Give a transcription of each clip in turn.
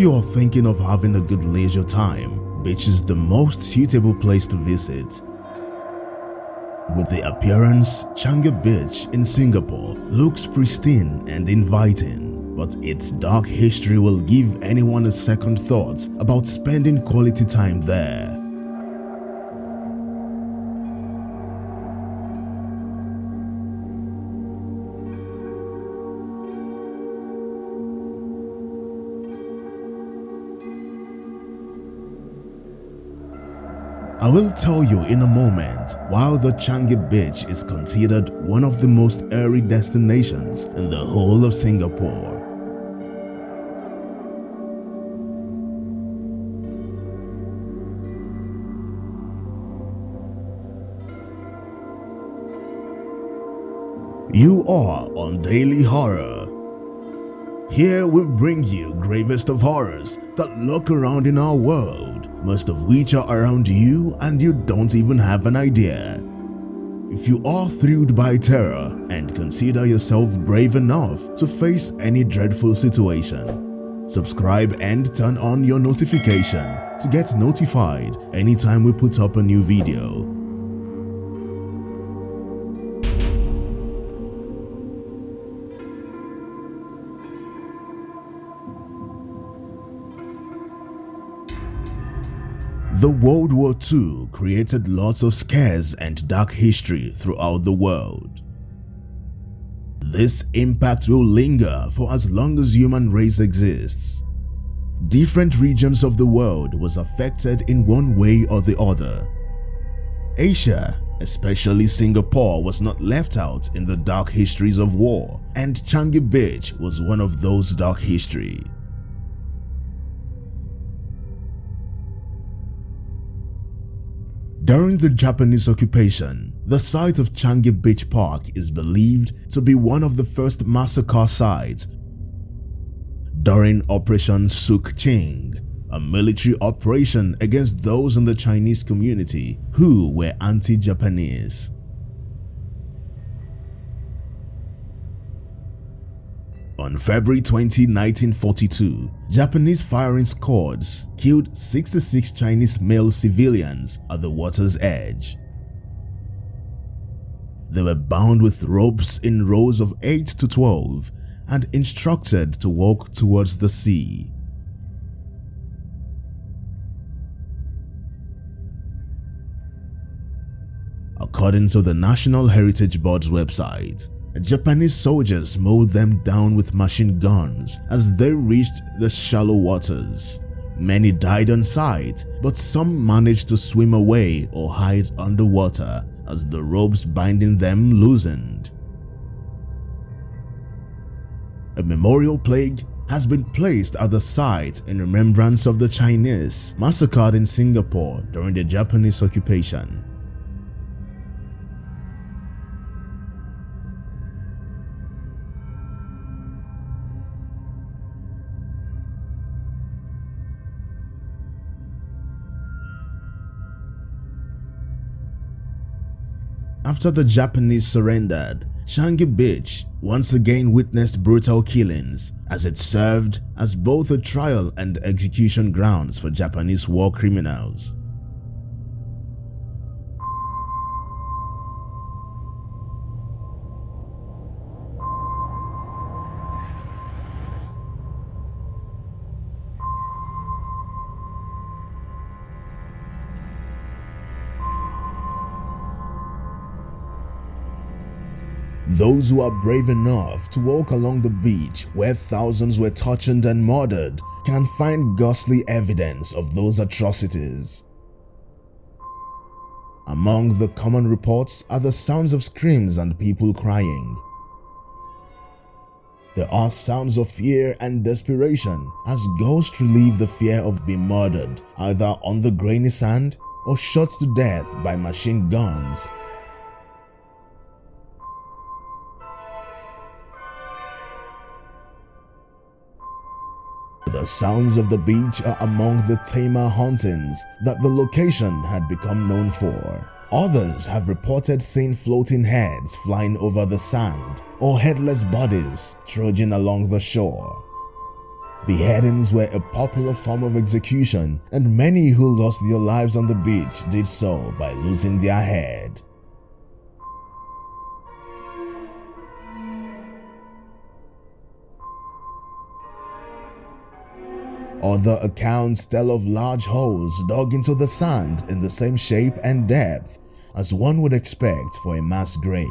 you are thinking of having a good leisure time, beach is the most suitable place to visit. With the appearance, Changi Beach in Singapore looks pristine and inviting, but its dark history will give anyone a second thought about spending quality time there. I will tell you in a moment why the Changi Beach is considered one of the most airy destinations in the whole of Singapore. You are on Daily Horror. Here we bring you gravest of horrors that lurk around in our world, most of which are around you and you don't even have an idea. If you are thrilled by terror and consider yourself brave enough to face any dreadful situation, subscribe and turn on your notification to get notified anytime we put up a new video. The World War II created lots of scares and dark history throughout the world. This impact will linger for as long as human race exists. Different regions of the world was affected in one way or the other. Asia, especially Singapore, was not left out in the dark histories of war, and Changi Beach was one of those dark history. During the Japanese occupation, the site of Changi Beach Park is believed to be one of the first massacre sites. During Operation Suk Ching, a military operation against those in the Chinese community who were anti-Japanese. On February 20, 1942, Japanese firing squads killed 66 Chinese male civilians at the water's edge. They were bound with ropes in rows of 8 to 12 and instructed to walk towards the sea. According to the National Heritage Board's website, Japanese soldiers mowed them down with machine guns as they reached the shallow waters. Many died on sight, but some managed to swim away or hide underwater as the ropes binding them loosened. A memorial plaque has been placed at the site in remembrance of the Chinese massacred in Singapore during the Japanese occupation. After the Japanese surrendered, Changi Beach once again witnessed brutal killings as it served as both a trial and execution grounds for Japanese war criminals. Those who are brave enough to walk along the beach where thousands were tortured and murdered can find ghastly evidence of those atrocities. Among the common reports are the sounds of screams and people crying. There are sounds of fear and desperation as ghosts relieve the fear of being murdered either on the grainy sand or shot to death by machine guns. The sounds of the beach are among the tamer hauntings that the location had become known for. Others have reported seeing floating heads flying over the sand or headless bodies trudging along the shore. Beheadings were a popular form of execution, and many who lost their lives on the beach did so by losing their head. Other accounts tell of large holes dug into the sand in the same shape and depth as one would expect for a mass grave.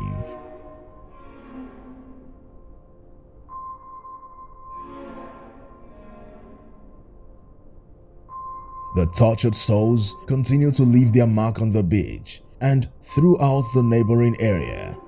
The tortured souls continue to leave their mark on the beach and throughout the neighboring area.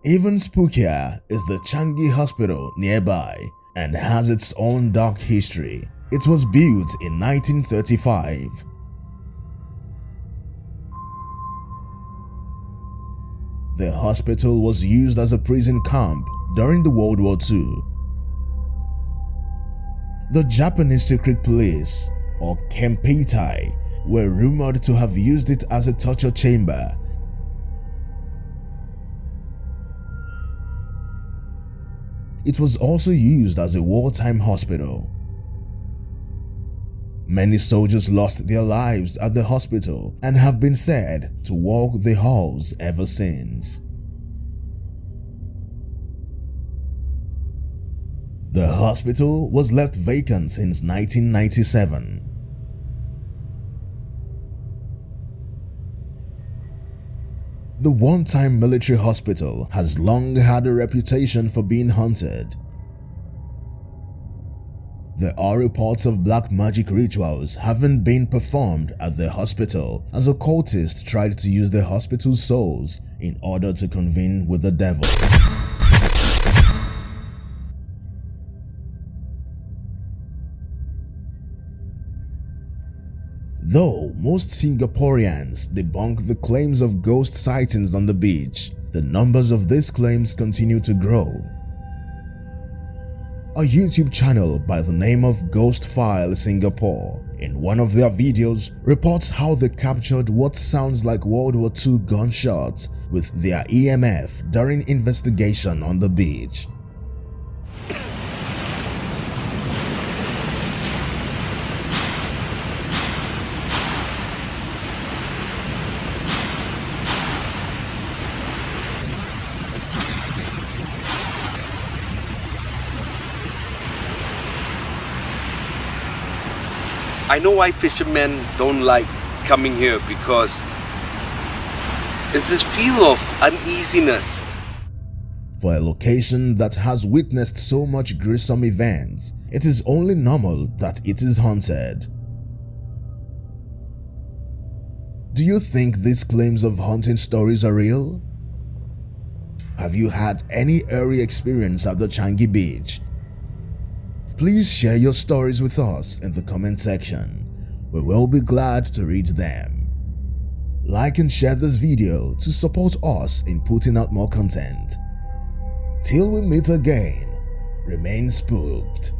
Even spookier is the Changi Hospital nearby and has its own dark history. It was built in 1935. The hospital was used as a prison camp during the World War II. The Japanese secret police, or Kempeitai, were rumored to have used it as a torture chamber. It was also used as a wartime hospital. Many soldiers lost their lives at the hospital and have been said to walk the halls ever since. The hospital was left vacant since 1997. The one-time military hospital has long had a reputation for being haunted. There are reports of black magic rituals having been performed at the hospital as occultists tried to use the hospital's souls in order to convene with the devil. Though most Singaporeans debunk the claims of ghost sightings on the beach, the numbers of these claims continue to grow. A YouTube channel by the name of Ghost File Singapore, in one of their videos, reports how they captured what sounds like World War II gunshots with their EMF during investigation on the beach. I know why fishermen don't like coming here, because it's this feel of uneasiness. For a location that has witnessed so much gruesome events, it is only normal that it is haunted. Do you think these claims of haunting stories are real? Have you had any eerie experience at the Changi beach? Please share your stories with us in the comment section. We will be glad to read them. Like and share this video to support us in putting out more content. Till we meet again, remain spooked.